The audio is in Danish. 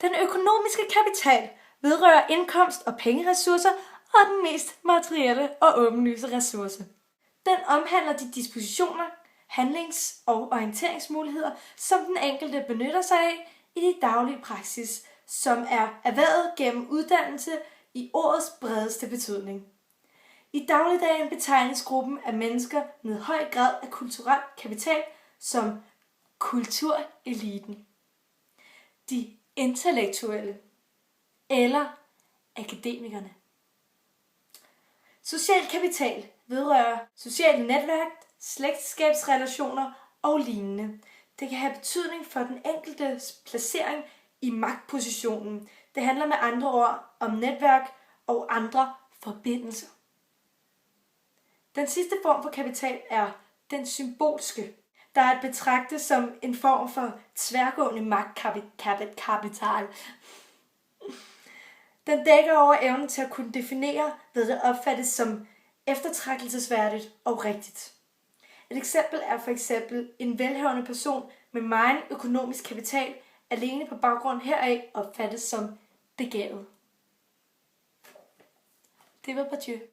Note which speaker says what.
Speaker 1: Den økonomiske kapital vedrører indkomst og pengeressourcer og den mest materielle og åbenlyse ressource. Den omhandler de dispositioner, handlings- og orienteringsmuligheder, som den enkelte benytter sig af i de daglige praksis, som er erhvervet gennem uddannelse i ordets bredeste betydning. I dagligdagen betegnes gruppen af mennesker med høj grad af kulturel kapital som kultureliten, de intellektuelle eller akademikerne. Social kapital vedrører sociale netværk, slægtskabsrelationer og lignende. Det kan have betydning for den enkeltes placering i magtpositionen. Det handler med andre ord om netværk og andre forbindelser. Den sidste form for kapital er den symbolske, der er at betragte som en form for tværgående magtkapital. Den dækker over evnen til at kunne definere, hvad der opfattes som eftertragtelsesværdigt og rigtigt. Et eksempel er for eksempel en velhavende person med megen økonomisk kapital alene på baggrund heraf opfattes som begavet. Det var Bourdieu.